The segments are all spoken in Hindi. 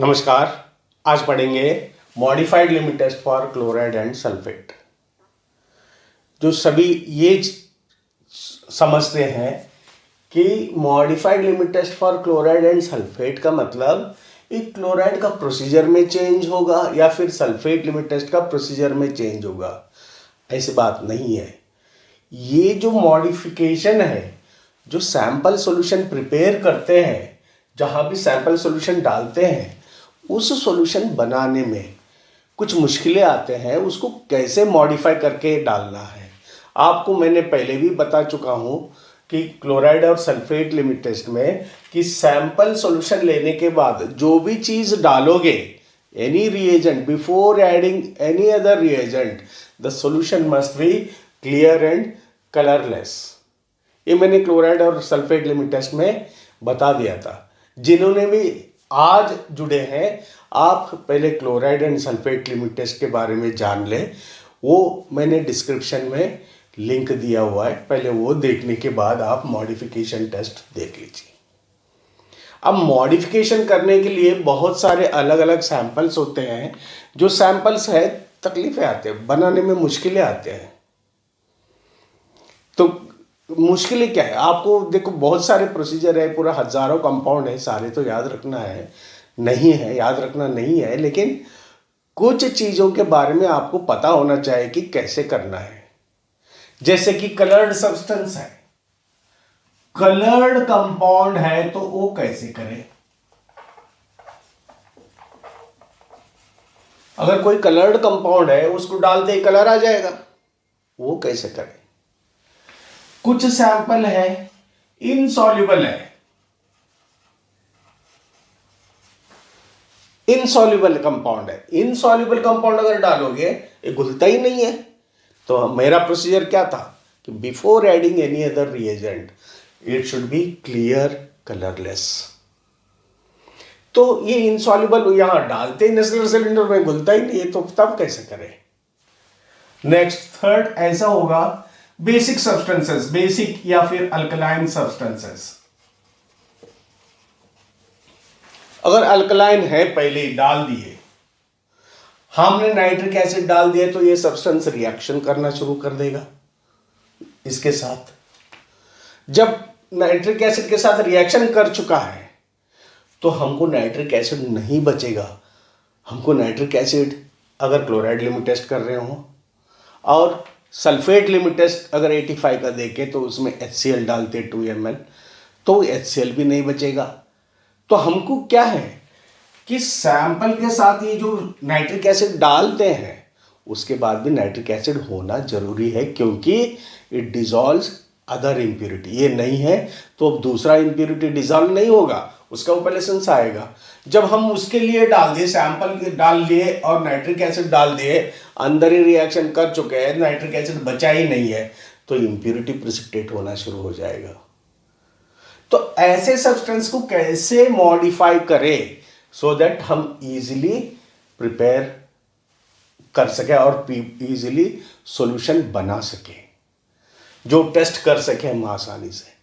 नमस्कार। आज पढ़ेंगे modified limit test for chloride and sulphate. जो सभी ये समझते हैं कि modified limit test for chloride and sulphate का मतलब एक क्लोराइड का प्रोसीजर में चेंज होगा या फिर सल्फेट लिमिट टेस्ट का प्रोसीजर में चेंज होगा, ऐसी बात नहीं है। ये जो मॉडिफिकेशन है, जो सैंपल सॉल्यूशन प्रिपेयर करते हैं, जहाँ भी सैंपल सॉल्यूशन डालते हैं, उस सॉल्यूशन बनाने में कुछ मुश्किलें आते हैं। उसको कैसे मॉडिफाई करके डालना है, आपको मैंने पहले भी बता चुका हूँ कि क्लोराइड और सल्फेट लिमिट टेस्ट में कि सैंपल सॉल्यूशन लेने के बाद जो भी चीज़ डालोगे, any reagent, before adding any other reagent, the solution must be clear and colourless. ये मैंने क्लोराइड और सल्फेट लिमिट टेस्ट में बता दिया था। जिन्होंने भी आज जुड़े हैं, आप पहले chloride and sulphate limit test के बारे में जान लें। वो मैंने डिस्क्रिप्शन में लिंक दिया हुआ है, पहले वो देखने के बाद आप मॉडिफिकेशन टेस्ट देख लीजिए। अब मॉडिफिकेशन करने के लिए बहुत सारे अलग अलग सैंपल्स होते हैं। जो सैंपल्स है तकलीफें आते हैं, बनाने में मुश्किलें आते हैं। तो मुश्किलें क्या है, आपको देखो बहुत सारे प्रोसीजर है, पूरा हजारों कंपाउंड है, सारे तो याद रखना है नहीं है, याद रखना नहीं है, लेकिन कुछ चीज़ों के बारे में आपको पता होना चाहिए कि कैसे करना है। जैसे कि कलर्ड सब्सटेंस है, कलर्ड कंपाउंड है, तो वो कैसे करें। अगर कोई कलर्ड कंपाउंड है, उसको डालते ही कलर आ जाएगा, वो कैसे करें। कुछ सैंपल है इनसॉल्युबल है, इनसॉल्युबल कंपाउंड है। इनसॉल्युबल कंपाउंड अगर डालोगे ये घुलता ही नहीं है। तो मेरा प्रोसीजर क्या था कि before adding any other reagent it should be clear colourless. तो ये इनसॉल्युबल यहां डालते ही नेस्लर सिलेंडर में घुलता ही नहीं है, तो तब कैसे करें। नेक्स्ट थर्ड ऐसा होगा बेसिक सब्सटेंसेस, बेसिक या फिर अल्कलाइन सब्सटेंसेस। अगर अल्कलाइन है पहले ही डाल दिए, हमने नाइट्रिक एसिड डाल दिया, तो ये सब्सटेंस रिएक्शन करना शुरू कर देगा इसके साथ। जब नाइट्रिक एसिड के साथ रिएक्शन कर चुका है तो हमको नाइट्रिक एसिड नहीं बचेगा। हमको नाइट्रिक एसिड अगर क्लोराइड लिमिट टेस्ट कर रहे हो और सल्फेट लिमिट टेस्ट अगर 85 का देखें तो उसमें HCl डालते 2 ml, तो HCl भी नहीं बचेगा। तो हमको क्या है कि सैंपल के साथ ये जो नाइट्रिक एसिड डालते हैं उसके बाद भी नाइट्रिक एसिड होना जरूरी है, क्योंकि इट डिजॉल्व्स अदर इम्प्यूरिटी। ये नहीं है तो अब दूसरा इम्प्यूरिटी डिजॉल्व नहीं होगा, उसका ओपेलेसेंस आएगा। जब हम उसके लिए डाल दिए, सैंपल डाल लिए और नाइट्रिक एसिड डाल दिए, अंदर ही रिएक्शन कर चुके हैं, नाइट्रिक एसिड बचा ही नहीं है, तो इम्प्यूरिटी प्रेसिपिटेट होना शुरू हो जाएगा। तो ऐसे सब्सटेंस को कैसे मॉडिफाई करें सो दैट हम इजीली प्रिपेयर कर सके और इजीली सॉल्यूशन बना सके, जो टेस्ट कर सके हम आसानी से।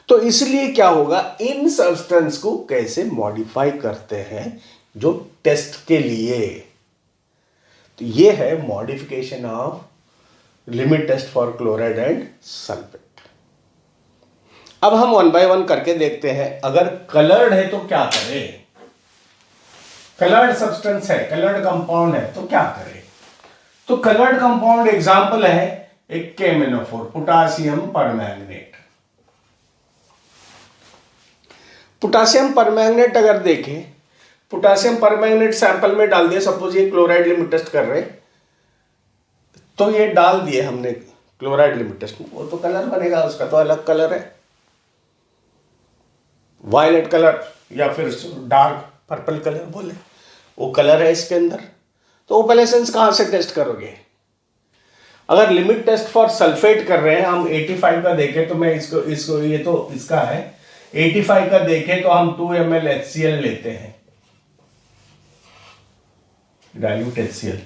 तो इसलिए क्या होगा, इन सब्सटेंस को कैसे मॉडिफाई करते हैं जो टेस्ट के लिए। तो ये है modification of limit test for chloride and sulphate. अब हम 1 by 1 करके देखते हैं। अगर कलर्ड है तो क्या करें, कलर्ड सब्सटेंस है, कलर्ड कंपाउंड है तो क्या करें। तो कलर्ड कंपाउंड एग्जांपल है एक KMnO4, potassium permanganate. Potassium permanganate अगर देखें, पोटासियम परमैंगनेट सैंपल में डाल दिया, सपोज ये क्लोराइड लिमिट टेस्ट कर रहे, तो ये डाल दिए हमने क्लोराइड लिमिट टेस्ट में, वो तो कलर बनेगा, उसका तो अलग कलर है, वायलेट कलर या फिर डार्क पर्पल कलर बोले, वो कलर है इसके अंदर। तो ओपेलेसेंस कहां से टेस्ट करोगे। अगर लिमिट टेस्ट फॉर सल्फेट कर रहे हैं, हम 85 का देखें तो मैं इसको ये तो इसका है, 85 का देखें तो हम 2 ml HCl लेते हैं, डाइल्यूट HCl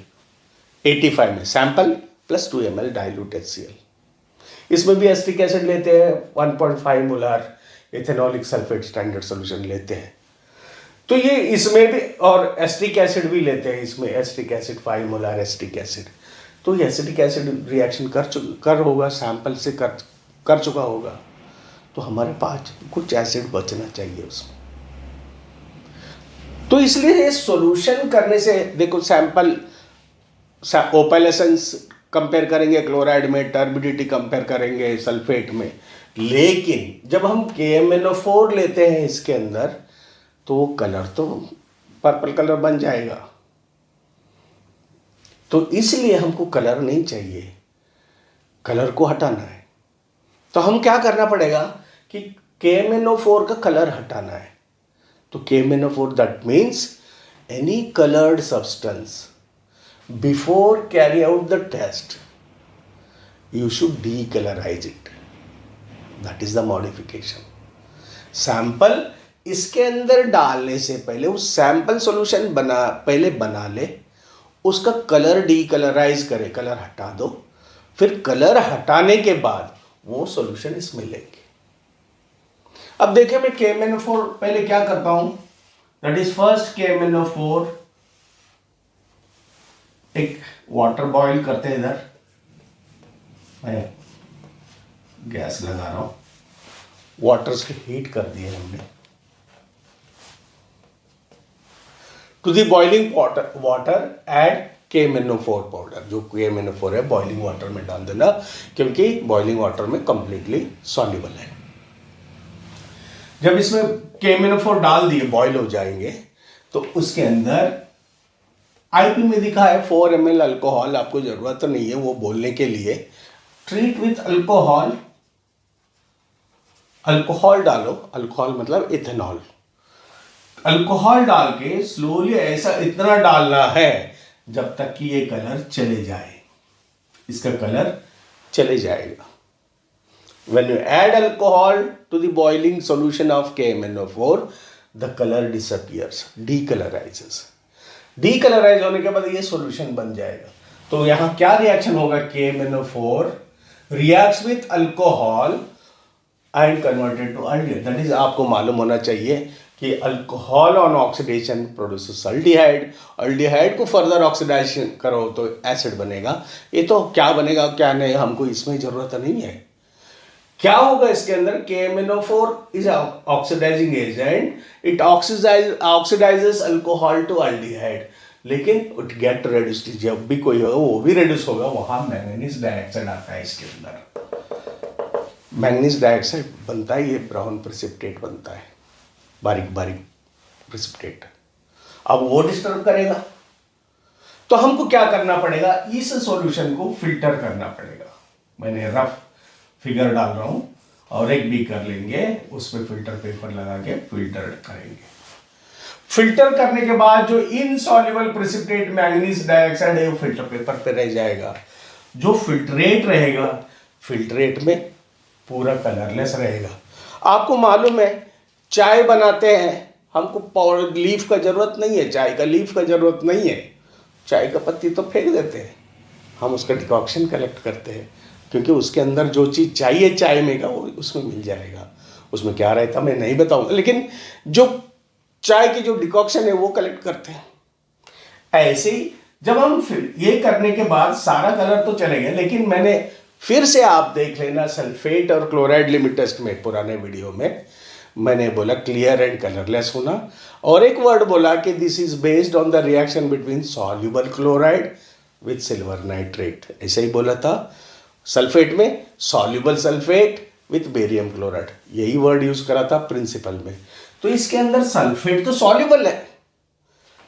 85 में, sample plus 2 ml dilute HCl। इसमें भी एसिटिक एसिड लेते हैं, 1.5 molar ethanolic sulphate standard solution लेते हैं। तो ये इसमें भी, और एसिटिक एसिड भी लेते हैं इसमें, acetic acid 5 molar acetic acid. तो ये एसिटिक एसिड रिएक्शन कर होगा, सैंपल से कर चुका होगा, तो हमारे पास कुछ एसिड बचना चाहिए उसमें। तो इसलिए ये सॉल्यूशन करने से देखो, सैंपल ओपेल एसेंस कंपेयर करेंगे क्लोराइड में, टर्बिडिटी कंपेयर करेंगे सल्फेट में, लेकिन जब हम KMnO4 लेते हैं इसके अंदर, तो कलर तो पर्पल कलर बन जाएगा। तो इसलिए हमको कलर नहीं चाहिए, कलर को हटाना है। तो हम क्या करना पड़ेगा कि KMnO4 का कलर हटाना है। तो KMnO4 that means any coloured substance before carry out the test you should decolorize it. That is the modification. Sample इसके अंदर डालने से पहले उस सैंपल सॉल्यूशन पहले बना ले, उसका कलर डीकलराइज करे, कलर हटा दो, फिर कलर हटाने के बाद वो सॉल्यूशन इसमें लेंगे। अब देखिए मैं KMnO4 पहले क्या करता हूं, दैट इज फर्स्ट KMnO4, एक वाटर बॉईल करते हैं, इधर मैं गैस लगा रहा हूं, वाटर से हीट कर दिए हमने। To the boiling water add KMnO4 powder, जो KMnO4 है बॉइलिंग वाटर में डाल देना, क्योंकि बॉइलिंग वाटर में कंप्लीटली सॉल्युबल है। जब इसमें KMnO4 डाल दिए, बॉईल हो जाएंगे, तो उसके अंदर IP में दिखा है 4 ml अल्कोहल, आपको जरूरत तो नहीं है वो बोलने के लिए। ट्रीट विथ अल्कोहल, अल्कोहल डालो, अल्कोहल मतलब इथेनॉल, अल्कोहल डाल के स्लोली ऐसा इतना डालना है जब तक कि ये कलर चले जाए, इसका कलर चले जाएगा। When you add alcohol to the boiling solution of KMnO4, the color disappears, decolorizes. Decolourise होने के बाद ये सॉल्यूशन बन जाएगा। तो यहां क्या रिएक्शन होगा, KMnO4 reacts with alcohol and converted to aldehyde. That is आपको मालूम होना चाहिए कि alcohol on oxidation produces aldehyde, aldehyde को फर्दर ऑक्सीडाइजेशन करो तो एसिड बनेगा। ये तो क्या बनेगा क्या नहीं हमको इसमें जरूरत नहीं है। क्या होगा इसके अंदर, KMnO4 is oxidising agent, it oxidises alcohol to aldehyde, लेकिन इट गेट रेड्यूस्ड, जब भी कोई होगा वो भी रेड्यूस होगा, वहां मैंगनीज डाइऑक्साइड आता है इसके अंदर। मैंगनीज डाइऑक्साइड बनता है, ये ब्राउन प्रेसिपिटेट बनता है, बारीक बारीक प्रेसिपिटेट। अब वो डिस्टर्ब करेगा, तो हमको क्या करना पड़ेगा, इस सॉल्यूशन को फिल्टर करना पड़ेगा। मैंने रफ फिगर डाल रहा हूं, और एक बीकर लेंगे, उसमें फिल्टर पेपर लगा के फिल्टर करेंगे। फिल्टर करने के बाद जो इनसॉल्युबल प्रेसिपिटेट मैंगनीज डाइऑक्साइड है वो फिल्टर पेपर पे रह जाएगा। जो फिल्ट्रेट रहेगा, फिल्ट्रेट में पूरा कलरलेस रहेगा। आपको मालूम है चाय बनाते हैं, हमको पाउडर लीफ का जरूरत नहीं है, चाय का लीफ का जरूरत नहीं है, चाय का पत्ती तो फेंक देते हैं, हम उसका डिकॉक्शन कलेक्ट करते हैं, क्योंकि उसके अंदर जो चीज़ चाहिए चाय में का वो उसमें मिल जाएगा। उसमें क्या रहता मैं नहीं बताऊंगा, लेकिन जो चाय की जो डिकॉक्शन है वो कलेक्ट करते हैं। ऐसे ही जब हम फिर ये करने के बाद सारा कलर तो चलेगा, लेकिन मैंने फिर से आप देख लेना सल्फेट और क्लोराइड लिमिट टेस्ट में पुराने वीडियो में मैंने बोला क्लियर एंड कलरलेस होना, और एक वर्ड बोला कि this is based on the reaction between soluble chloride with silver nitrate, ऐसा ही बोला था। सल्फेट में soluble sulphate with barium chloride, यही वर्ड यूज करा था प्रिंसिपल में। तो इसके अंदर सल्फेट तो सॉल्युबल है,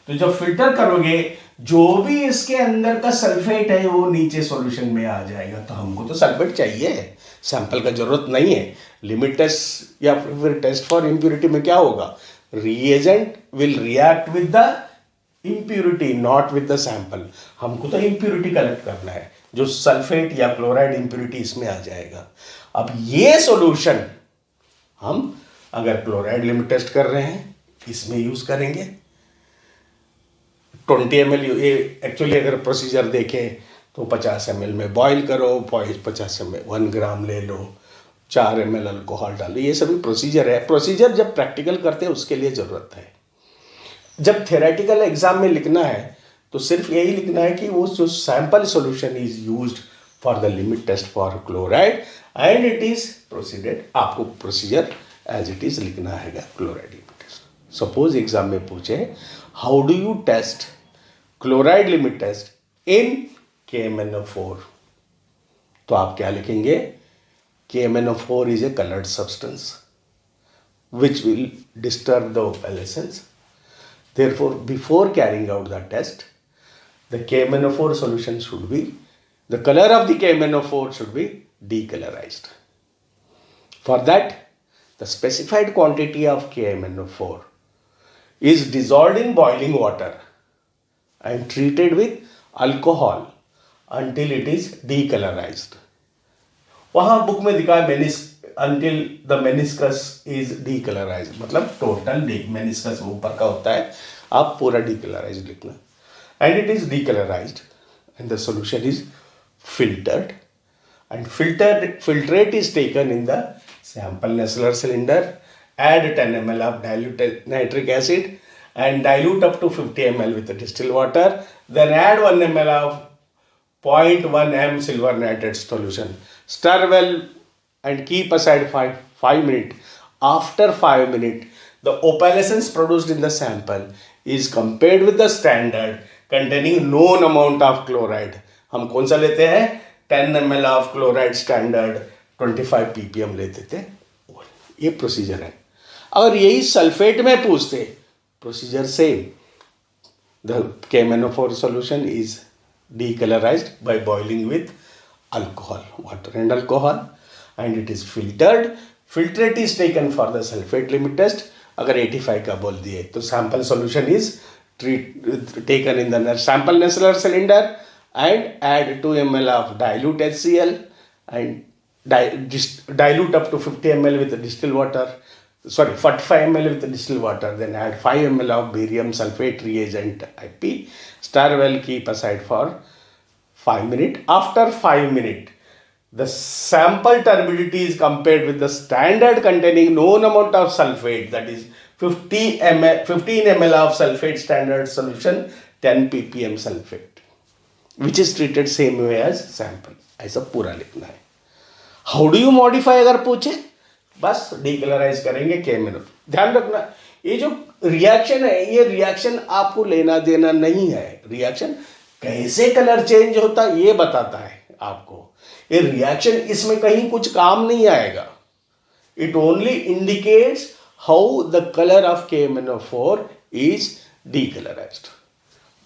तो जब फिल्टर करोगे जो भी इसके अंदर का सल्फेट है वो नीचे सॉल्यूशन में आ जाएगा। तो हमको तो सल्फेट चाहिए, सैंपल का जरूरत नहीं है। लिमिट टेस्ट या फिर टेस्ट फॉर इम्प्यूरिटी में क्या होगा, reagent will react with the impurity not with the sample. हमको तो इम्प्यूरिटी कलेक्ट करना है, जो सल्फेट या क्लोराइड इम्प्यूरिटी इसमें आ जाएगा। अब ये सॉल्यूशन हम अगर क्लोराइड लिमिट टेस्ट कर रहे हैं इसमें यूज करेंगे। 20 ml, ये एक्चुअली अगर प्रोसीजर देखें तो 50 ml में बॉईल करो, 50 ml 1 ग्राम ले लो, 4 ml अल्कोहल डालो, ये सभी प्रोसीजर है। प्रोसीजर जब प्रैक्टिकल करते हैं उसके लिए ज़रूरत है। जब थ्योरेटिकल एग्जाम में लिखना है तो सिर्फ यही लिखना है कि वो जो sample solution is used for the limit test for chloride and it is proceeded, आपको प्रोसीजर एज इट इज लिखना है chloride limit test. Suppose exam में पूछे how do you test chloride limit test in KMnO4, तो आप क्या लिखेंगे? KMnO4 is a colored substance which will disturb the opalescence. Therefore, before carrying out the test, the KMnO4 solution should be, the color of the KMnO4 should be decolorized. For that, the specified quantity of KMnO4 is dissolved in boiling water and treated with alcohol until it is decolorized. वहाँ बुक में दिखा है until the meniscus is decolorized, मतलब टोटल meniscus ऊपर का होता है, आप पूरा decolorized लिखना, and it is decolorized and the solution is filtered and filtrate is taken in the sample Nessler cylinder, add 10 ml of dilute nitric acid and dilute up to 50 ml with the distilled water, then add 1 ml of 0.1 m silver nitrate solution. Stir well and keep aside 5 minutes. After 5 minutes, the opalescence produced in the sample is compared with the standard containing known amount of chloride. हम कौन सा लेते हैं? 10 ml of chloride standard 25 ppm लेते थे। ये प्रोसीजर है। अगर यही सल्फेट में पूछते, procedure same, the KMnO4 solution is decolorized by boiling with alcohol, water and alcohol, and it is filtered. Filtrate is taken for the sulfate limit test. अगर 85 का बोल दिए तो sample solution is taken in the sample Nessler cylinder and add 2 ml of dilute HCl and dilute up to 50 ml with distilled water. 45 ml with distilled water, then add 5 ml of barium sulfate reagent IP, stir well, keep aside for 5 minutes. After 5 minutes, the sample turbidity is compared with the standard containing known amount of sulfate, that is 15 ml of sulfate standard solution, 10 ppm sulfate, which is treated same way as sample. ऐसा पूरा लिखना है। How do you modify अगर पूछे, बस डिकलराइज करेंगे KMnO। ध्यान रखना, ये जो रिएक्शन है, ये रिएक्शन आपको लेना देना नहीं है। रिएक्शन कैसे कलर चेंज होता है ये बताता है आपको। ये रिएक्शन इसमें कहीं कुछ काम नहीं आएगा। It only indicates how the colour of KMnO4 is decolourised,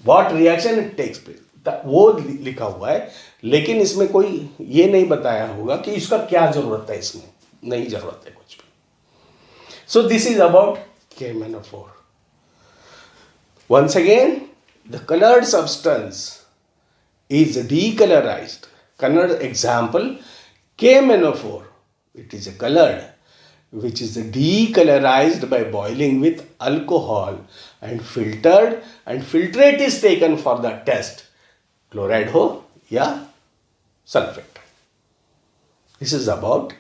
what reaction it takes place, वो लिखा हुआ है, लेकिन इसमें कोई ये नहीं बताया होगा कि इसका क्या जरूरत है, इसमें नहीं जरूरत है कुछ भी। So this is about KMnO4। Once again, the coloured substance is decolorized. Colored example, KMnO4, it is a colored which is decolorized by boiling with alcohol and filtered, and filtrate is taken for the test, chloride हो या sulfate. This is about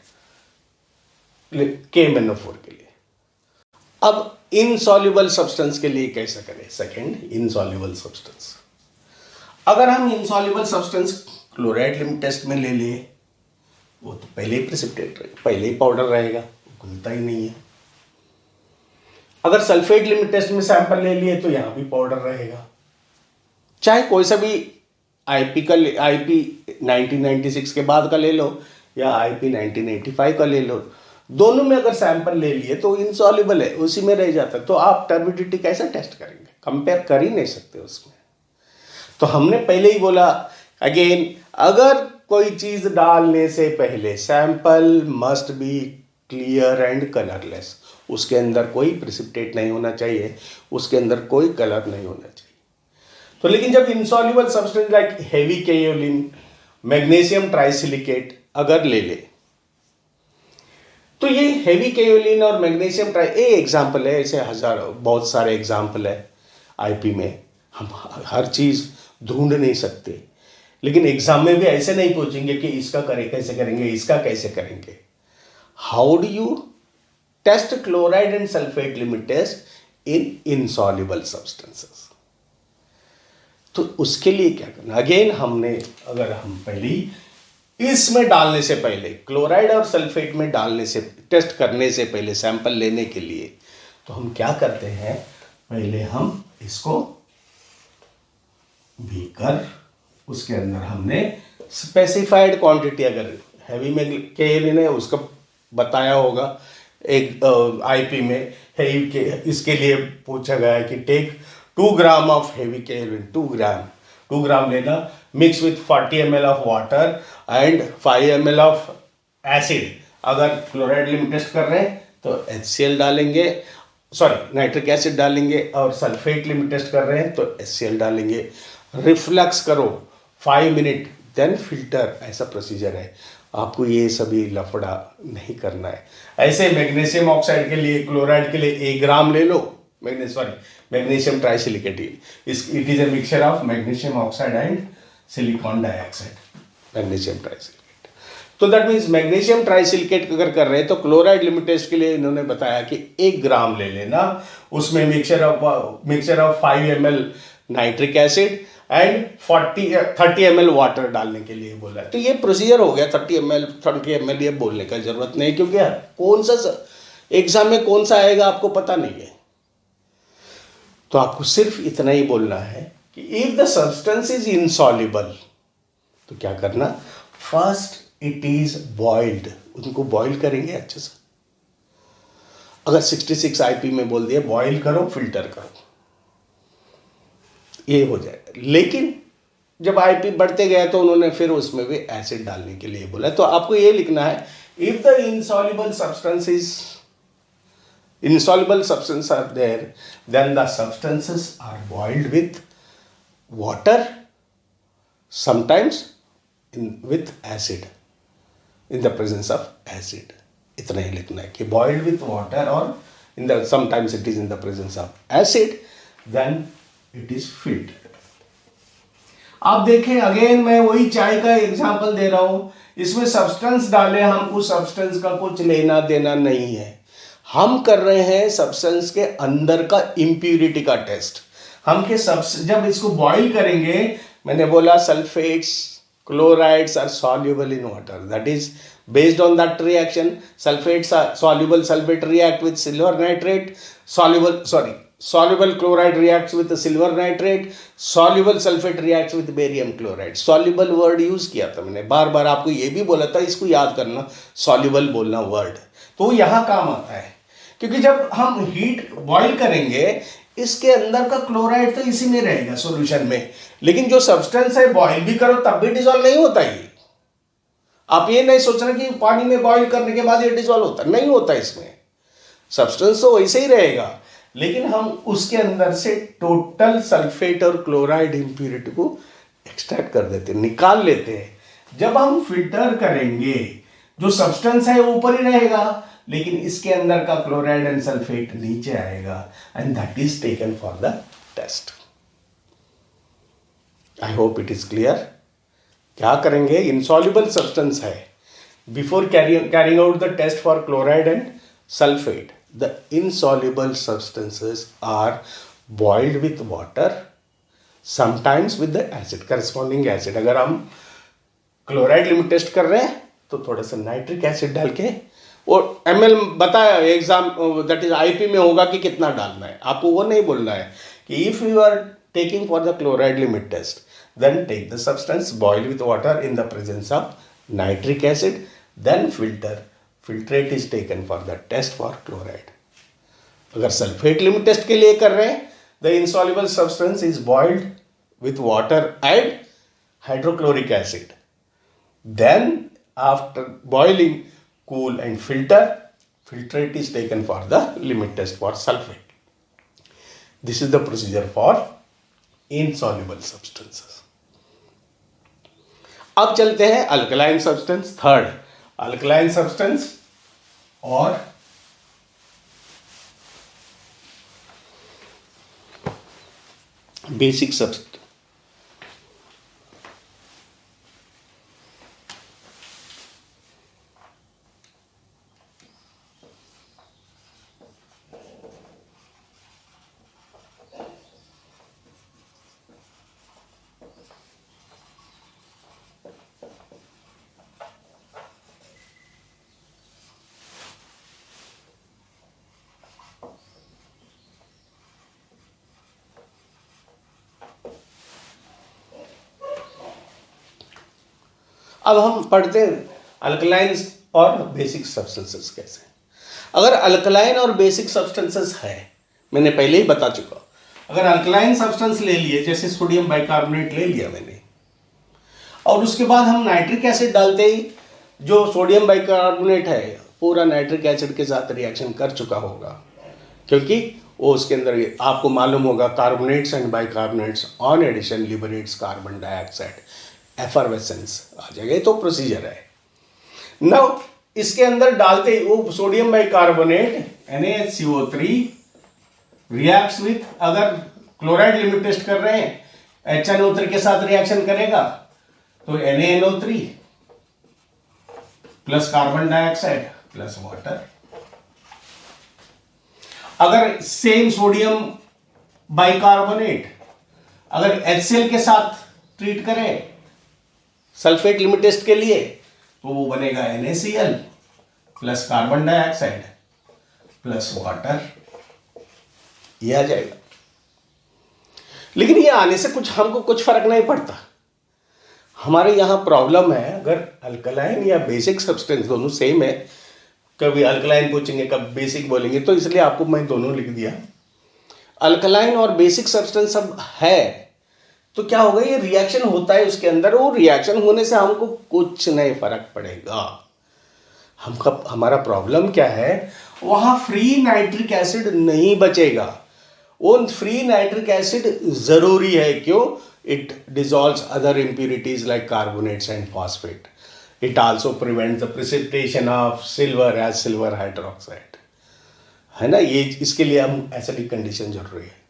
KMnO4 के लिए। अब इनसॉल्युबल सब्सटेंस के लिए कैसे करें? Second, insoluble substance. अगर हम insoluble substance chloride limit test में ले ले, वो तो पहले ही प्रेसिपिटेट रहेगा, पहले ही पाउडर रहेगा, घुलता ही नहीं है। अगर सल्फेट लिमिट टेस्ट में सैंपल ले लिए तो यहाँ भी पाउडर रहेगा। चाहे कोई सा भी IP 1996 के बाद का ले लो या IP 1985 का ले लो, दोनों में अगर सैंपल ले लिए तो इनसॉल्युबल है, उसी में रह जाता है। तो आप टर्बिडिटी कैसे टेस्ट करेंगे? कंपेयर कर ही नहीं सकते उसमें। तो हमने पहले ही बोला, अगेन, अगर कोई चीज डालने से पहले sample must be clear and colourless, उसके अंदर कोई प्रेसिपिटेट नहीं होना चाहिए, उसके अंदर कोई कलर नहीं होना चाहिए। तो लेकिन जब insoluble substance like heavy kaolin, magnesium trisilicate अगर ले ले, तो ये हेवी केओलिन और मैग्नीशियम एग्जाम्पल है, ऐसे बहुत सारे एग्जाम्पल है IP में। हम हर चीज ढूंढ नहीं सकते, लेकिन एग्जाम में भी ऐसे नहीं पूछेंगे कि इसका कैसे करेंगे, इसका कैसे करेंगे। How do you test chloride and sulphate limit test in insoluble substances. तो उसके लिए क्या करना, अगेन हमने, अगर हम पहले इसमें डालने से पहले, क्लोराइड और सल्फेट में डालने से, टेस्ट करने से पहले, सैंपल लेने के लिए, तो हम क्या करते हैं, पहले हम इसको बीकर, उसके अंदर हमने स्पेसिफाइड क्वांटिटी, अगर हैवी में केएल ने उसका बताया होगा एक आईपी में, हैवी के इसके लिए पूछा गया है कि take 2 gram of heavy KL, 2 gram लेना, mix with 40 ml of water and 5 ml of acid. अगर क्लोराइड लिमिट टेस्ट कर रहे हैं तो HCl डालेंगे, सॉरी नाइट्रिक एसिड डालेंगे, और सल्फेट लिमिट टेस्ट कर रहे हैं तो HCl डालेंगे। रिफ्लक्स करो 5 मिनट, देन फिल्टर, ऐसा प्रोसीजर है। आपको ये सभी लफड़ा नहीं करना है। ऐसे मैग्नीशियम ऑक्साइड के लिए, क्लोराइड के लिए 1 ग्राम ले लो, magnesium trisilicate, it is a mixture of magnesium oxide and silicon dioxide, magnesium trisilicate. तो दैट मीन्स मैग्नीशियम ट्राइसिलिकेट अगर कर रहे हैं तो क्लोराइड लिमिट टेस्ट के लिए इन्होंने बताया कि 1 ग्राम ले लेना, उसमें mixture of 5 ml nitric acid and 30 ml water डालने के लिए बोला। तो ये प्रोसीजर हो गया। 30 ml ये बोलने का जरूरत नहीं, क्योंकि कौन सा एग्जाम में कौन सा आएगा आपको पता नहीं है। तो आपको सिर्फ इतना ही बोलना है कि if the substance is insoluble, तो क्या करना, फर्स्ट इट इज बॉइल्ड, उनको बॉइल करेंगे अच्छे से। अगर 66 आईपी में बोल दिया बॉइल करो, फिल्टर करो, ये हो जाएगा। लेकिन जब आईपी बढ़ते गया तो उन्होंने फिर उसमें भी एसिड डालने के लिए बोला। तो आपको ये लिखना है, if the insoluble substance are there, then the substances are boiled with water, sometimes with acid, in the presence of acid. इतना ही लिखना है कि boiled with water, or sometimes it is in the presence of acid, then it is filtered. आप देखें, अगेन मैं वही चाय का एग्जांपल दे रहा हूं। इसमें सब्सटेंस डाले, हमको सब्सटेंस का कुछ लेना देना नहीं है। हम कर रहे हैं सब्सटेंस के अंदर का इम्प्यूरिटी का टेस्ट। हम के जब इसको बॉइल करेंगे, मैंने बोला sulphates, chlorides are soluble in water, that is based on that reaction, sulfates are soluble, sulfate react with silver nitrate, soluble chloride reacts with the silver nitrate, soluble sulfate reacts with barium chloride। soluble word use किया था मैंने, बार बार आपको ये भी बोला था, इसको याद करना, soluble बोलना वर्ड, तो यहां काम आता है। क्योंकि जब हम हीट बॉइल करेंगे, इसके अंदर का क्लोराइड तो इसी में रहेगा सॉल्यूशन में, लेकिन जो सब्सटेंस है बॉइल भी करो तब भी डिसॉल्व नहीं होता। ये आप ये नहीं सोचना कि पानी में बॉइल करने के बाद ये डिसॉल्व होता, नहीं होता। इसमें सब्सटेंस तो वैसे ही रहेगा, लेकिन हम उसके अंदर से टोटल सल्फेट और क्लोराइड इंप्यूरिटी को एक्सट्रैक्ट कर देते हैं, निकाल लेते हैं। जब हम फिल्टर करेंगे, जो सब्सटेंस है वो ऊपर ही रहेगा, लेकिन इसके अंदर का क्लोराइड एंड सल्फेट नीचे आएगा, and that is taken for the test. I hope it is clear. क्या करेंगे, इनसॉल्युबल सब्सटेंस है, before carrying out the test for chloride and sulphate, the insoluble substances are boiled with water, sometimes with the acid, corresponding acid. अगर हम क्लोराइड लिमिट टेस्ट कर रहे हैं तो थोड़ा सा नाइट्रिक एसिड डाल के, और ml बताया एग्जाम, दैट इज आईपी में होगा कि कितना डालना है, आपको वो नहीं बोलना है कि if you are taking for the chloride limit test, then take the substance, boil with water in the presence of nitric acid, then filtrate is taken for the test for chloride. अगर सल्फेट लिमिट टेस्ट के लिए कर रहे हैं, the insoluble substance is boiled with water and hydrochloric acid, then after boiling, cool and filtrate is taken for the limit test for sulfate. This is the procedure for insoluble substances. अब चलते हैं alkaline substance, third alkaline substance और बेसिक सब्सटेंस। अब हम पढ़ते हैं अल्कलाइंस और बेसिक सब्सटेंसेस कैसे। अगर अल्कलाइन और बेसिक सब्सटेंसेस है, मैंने पहले ही बता चुका, अगर अल्कलाइन सब्सटेंस ले लिए, जैसे सोडियम बाइकार्बोनेट ले लिया मैंने, और उसके बाद हम नाइट्रिक एसिड डालते ही जो सोडियम बाइकार्बोनेट है पूरा नाइट्रिक एसिड के साथ रिएक्शन कर चुका होगा, क्योंकि वो उसके अंदर आपको मालूम होगा carbonates and bicarbonates on addition liberates carbon dioxide, effervescence आ जाएगा। तो प्रोसीजर है। नाउ इसके अंदर डालते ही वो sodium bicarbonate NaHCO3 reacts with, अगर क्लोराइड लिमिट टेस्ट कर रहे हैं HNO3 के साथ रिएक्शन करेगा तो NaNO3 plus carbon dioxide plus water. अगर सेम सोडियम बाइकार्बोनेट अगर HCl के साथ ट्रीट करें सल्फेट लिमिट टेस्ट के लिए तो वो बनेगा NaCl plus carbon dioxide plus water, ये आ जाएगा। लेकिन ये आने से हमको कुछ फर्क नहीं पड़ता। हमारे यहाँ प्रॉब्लम है, अगर अल्कलाइन या बेसिक सब्सटेंस दोनों सेम है, कभी अल्कलाइन पूछेंगे कभी बेसिक बोलेंगे, तो इसलिए आपको मैं दोनों लिख दिया। अल्कलाइन और बेसिक सब्सटेंस सब है तो क्या होगा, ये रिएक्शन होता है उसके अंदर, वो रिएक्शन होने से हमको कुछ नहीं फर्क पड़ेगा। हमारा प्रॉब्लम क्या है, वहाँ फ्री नाइट्रिक एसिड नहीं बचेगा। वो फ्री नाइट्रिक एसिड ज़रूरी है, क्यों? It dissolves other impurities like carbonates and phosphate. It also prevents the precipitation of silver as silver hydroxide. है ना, ये इसके लिए हम एसिडिक कंडीशन जरूरी है।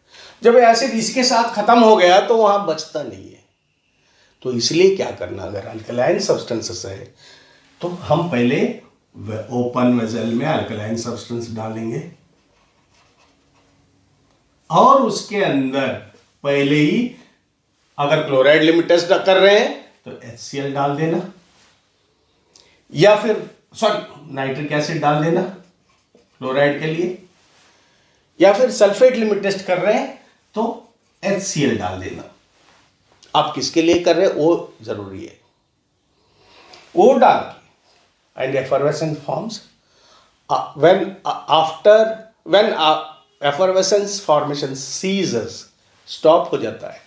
जब एसिड इसके साथ खत्म हो गया तो वहाँ बचता नहीं है। तो इसलिए क्या करना, अगर अल्कलाइन सब्सटेंसेस है तो हम पहले ओपन वेसल में अल्कलाइन सब्सटेंस डालेंगे और उसके अंदर पहले ही अगर क्लोराइड लिमिट टेस्ट कर रहे हैं तो HCl डाल देना, या फिर नाइट्रिक एसिड डाल देना क्लोराइड के लिए, या फिर सल्फेट लिमिट टेस्ट कर रहे हैं तो HCl डाल देना। आप किसके लिए कर रहे हैं वो जरूरी है। वो डाल के and effervescence forms when effervescence formation ceases, stop हो जाता है,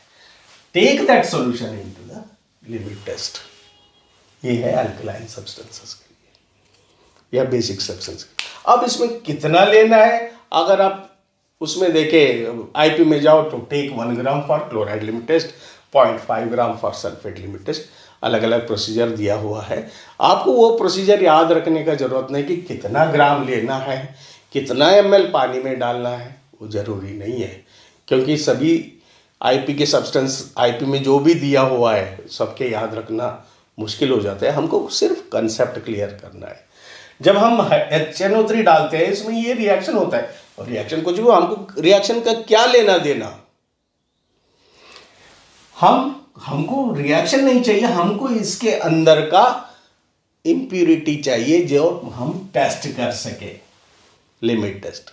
take that solution into the limit test. ये है अल्कलाइन सब्सटेंसेस के लिए या बेसिक सब्सटेंस। अब इसमें कितना लेना है, अगर आप उसमें देखें आईपी में जाओ तो take 1 gram for chloride limit test, 0.5 gram for sulphate limit test. अलग अलग प्रोसीजर दिया हुआ है, आपको वो प्रोसीजर याद रखने का जरूरत नहीं कि कितना ग्राम लेना है, कितना ml पानी में डालना है, वो जरूरी नहीं है, क्योंकि सभी आईपी के सब्सटेंस आईपी में जो भी दिया हुआ है सबके याद रखना मुश्किल हो जाता है। हमको सिर्फ कंसेप्ट क्लियर करना है। जब हम HNO3 डालते हैं इसमें ये रिएक्शन होता है, और रिएक्शन कुछ भी, हमको रिएक्शन का क्या लेना देना, हमको रिएक्शन नहीं चाहिए, हमको इसके अंदर का इंप्यूरिटी चाहिए जो हम टेस्ट कर सके, लिमिट टेस्ट।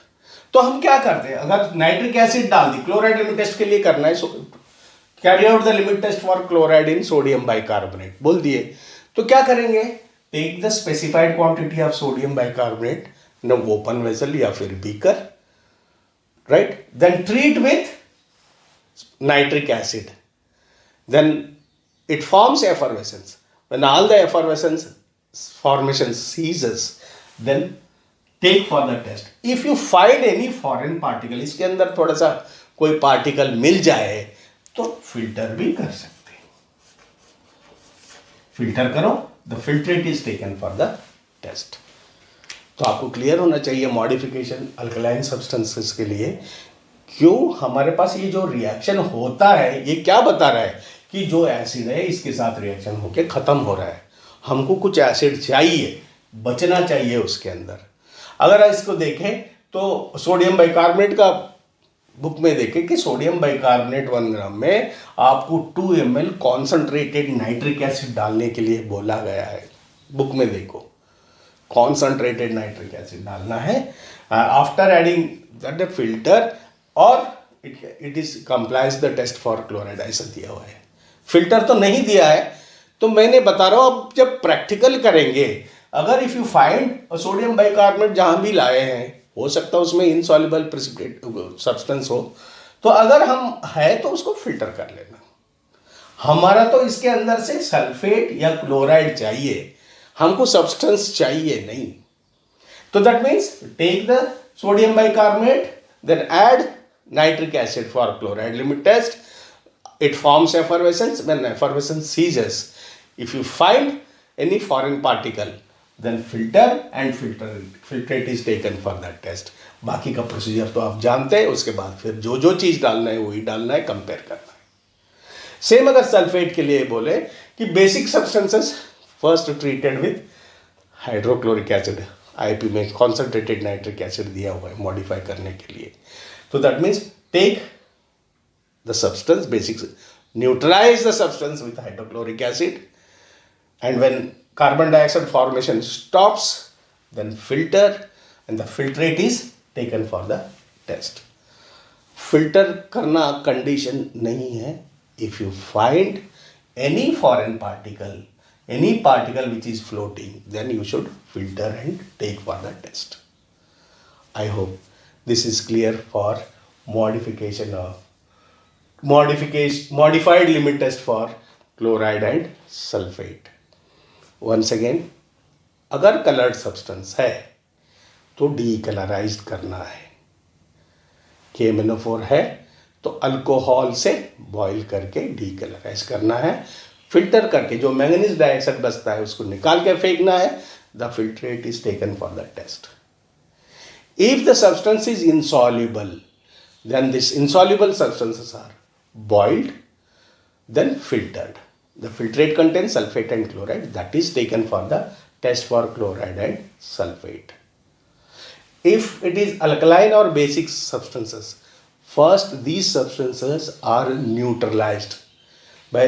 तो हम क्या करते हैं, अगर नाइट्रिक एसिड डाल दी, क्लोराइड लिमिट टेस्ट के लिए करना है, carry out the limit test for chloride in sodium bicarbonate बोल दिए, तो क्या करेंगे, take the specified quantity of sodium bicarbonate in open vessel या फिर beaker, right, then treat with nitric acid, then it forms effervescence. When all the effervescence formation ceases, then take for the test. If you find any foreign particle, इसके अंदर थोड़ा सा कोई पार्टिकल मिल जाए तो फिल्टर भी कर सकते हैं, फिल्टर करो, the filtrate is taken for the test. तो आपको क्लियर होना चाहिए मॉडिफिकेशन अल्कलाइन सब्सटेंसेस के लिए क्यों हमारे पास ये जो रिएक्शन होता है, ये क्या बता रहा है कि जो एसिड है इसके साथ रिएक्शन होके खत्म हो रहा है, हमको कुछ एसिड चाहिए, बचना चाहिए उसके अंदर। अगर इसको देखें तो सोडियम बाइकार्बोनेट का बुक में देखें कि सोडियम बाइकार्बोनेट 1 ग्राम में आपको 2 ml कॉन्सनट्रेटेड नाइट्रिक एसिड डालने के लिए बोला गया है। बुक में देखो कॉन्सनट्रेटेड नाइट्रिक एसिड डालना है आफ्टर एडिंग दैट फिल्टर और it is complies the test for chloride, ऐसा दिया हुआ है। फिल्टर तो नहीं दिया है, तो मैंने बता रहा हूँ, अब जब प्रैक्टिकल करेंगे, अगर if you find sodium bicarbonate जहाँ भी लाए हैं, हो सकता है उसमें इनसॉल्युबल प्रेसिपिटेट सब्सटेंस हो, तो अगर हम है तो उसको फिल्टर कर लेना। हमारा तो इसके अंदर से सल्फेट या क्लोराइड चाहिए, हमको सब्सटेंस चाहिए नहीं। तो that means take the sodium bicarbonate, then add nitric acid for chloride limit test. It forms effervescence. When effervescence ceases, if you find any foreign particle, then filter and filtrate is taken for that test. बाकी का प्रोसीजर तो आप जानते हैं। उसके बाद फिर जो जो चीज़ डालना है वही डालना है, कंपेयर करना है। सेम अगर सल्फेट के लिए बोले कि basic substances first treated with hydrochloric acid, IP में कॉन्सेंट्रेटेड नाइट्रिक एसिड दिया हुआ है मॉडिफाई करने के लिए। तो that means take the substance, neutralize the substance with hydrochloric acid, and when carbon dioxide formation stops, then filter, and the filtrate is taken for the test. Filter करना condition नहीं है। If you find any foreign particle, any particle which is floating, then you should filter and take for the test. I hope this is clear for modified limit test for chloride and sulfate. Once again, अगर कलर्ड सब्सटेंस है तो डीकलराइज्ड करना है। KMnO4 है तो अल्कोहल से बॉईल करके डीकलराइज करना है। फिल्टर करके जो मैंगनीज डाइऑक्साइड बचता है उसको निकाल के फेंकना है। The filtrate is taken for the test. If the substance is insoluble, then this insoluble substances are boiled, then filtered. The filtrate contains sulfate and chloride, that is taken for the test for chloride and sulfate. If it is alkaline or basic substances, first these substances are neutralized by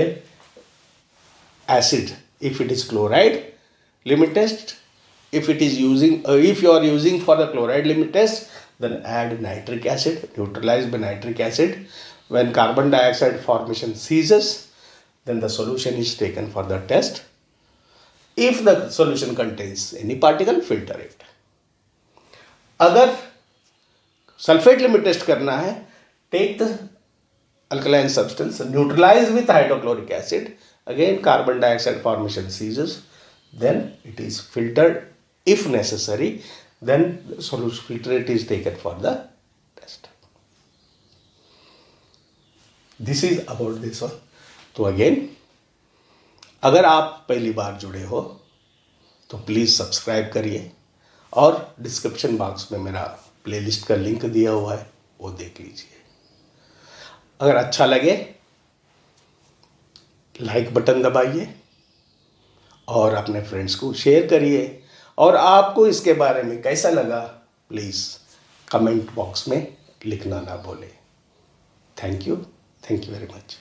acid. If it is chloride limit test, if you are using for the chloride limit test, then add nitric acid, neutralized by nitric acid. When carbon dioxide formation ceases, then the solution is taken for the test. If the solution contains any particle, filter it. अगर सल्फेट लिमिट टेस्ट करना है, take the alkaline substance, neutralize with hydrochloric acid. Again, carbon dioxide formation ceases, then it is filtered. If necessary, then the solution filtrate is taken for the test. This is about this one. तो अगेन, अगर आप पहली बार जुड़े हो तो प्लीज़ सब्सक्राइब करिए और डिस्क्रिप्शन बॉक्स में मेरा प्लेलिस्ट का लिंक दिया हुआ है, वो देख लीजिए। अगर अच्छा लगे लाइक बटन दबाइए और अपने फ्रेंड्स को शेयर करिए। और आपको इसके बारे में कैसा लगा प्लीज़ कमेंट बॉक्स में लिखना ना भूलें। Thank you very much.